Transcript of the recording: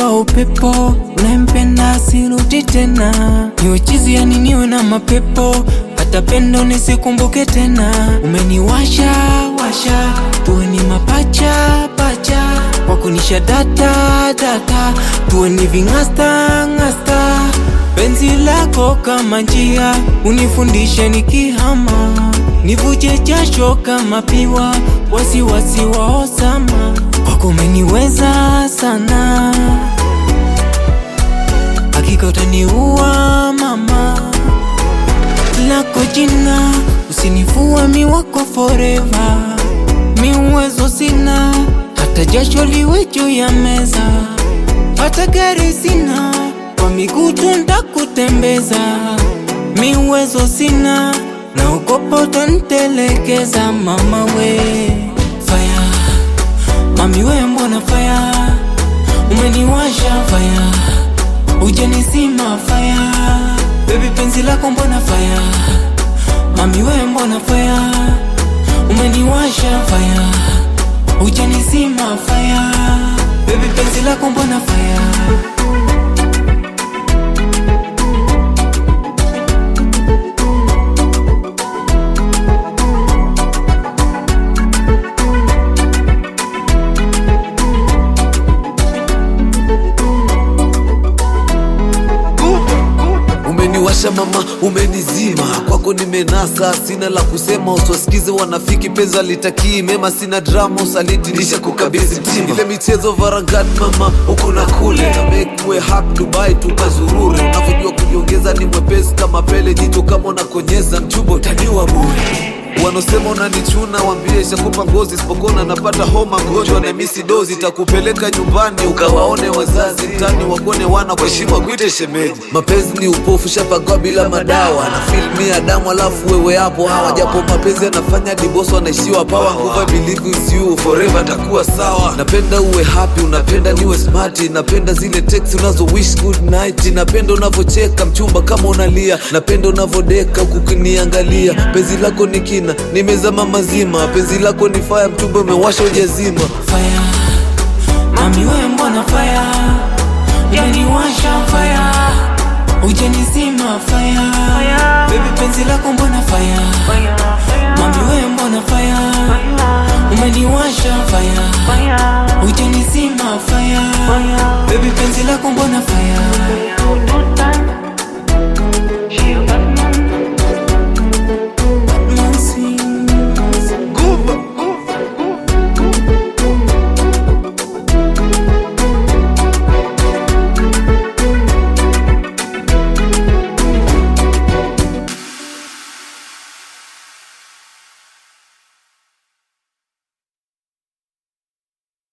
wa upepo, unayempenda sirudi tena. Niwe chizi yani niwe na mapepo, hata pendo nisikumbuke tena. Umeniwasha washa, tuwe ni mapacha pacha, kwa kunisha data data, tuwe ni vingasta ngasta. Penzi lako kama njia, unifundishe nikihama, nivuje jasho kama piwa, wasiwasi wa Osama. Kwako umeniweza sana, hakika utaniua mama. Lako jina usinifua, mi wako forever. Mi uwezo sina, hata jasho liwe juu ya meza. Hata gari sina, kwa miguu tu ndakutembeza. Mi uwezo sina, naogopa utanitelekeza mama we. Fire, mami we mbona fire, umeniwasha fire, ujanisima fire. Baby penzi lako mbona fire, mami we mbona fire, umeniwasha fire, ujanisima fire. Baby penzi lako mbona fire. Umeniwasha mama, umenizima, kwako nimenasa, sina la kusema. Uswasikize wanafiki, penzi alitakii mema, sina drama, usaliti nisha kukabidhi mtima. Ile michezo varangani mama, huku na kule, na make mwe happy Dubai tukazurure. Unavyojua kujiongeza ni mwepesi kama Pele, jicho kama unakonyeza mchumba utaniwa bure. Wanosema unanichuna, wambie shakupa ngozi, sipokona napata homa, mgonjwa na misi dozi. Takupeleka nyumbani ukawaone wazazi, mtani wakone wana kwa heshima kuite shemeji. Mapenzi ni upofu, shapagwa bila madawa, na filmi ya damu alafu wewe hapo hawa. Japo mapenzi yanafanya diboso anaishiwa power, nguva believe is you forever takuwa sawa. Napenda uwe happy, unapenda niwe smart, napenda zile text unazo wish good night. Napenda unavocheka mchumba kama unalia, napenda unavodeka ukiniangalia. Penzi lako ni kina, nimezama mazima, penzi lako ni fire, mchumba umewasha ujazima. Fire, mami we mbona fire, umeniwasha fire, ujanisima fire. Baby penzi lako mbona fire, mami we mbona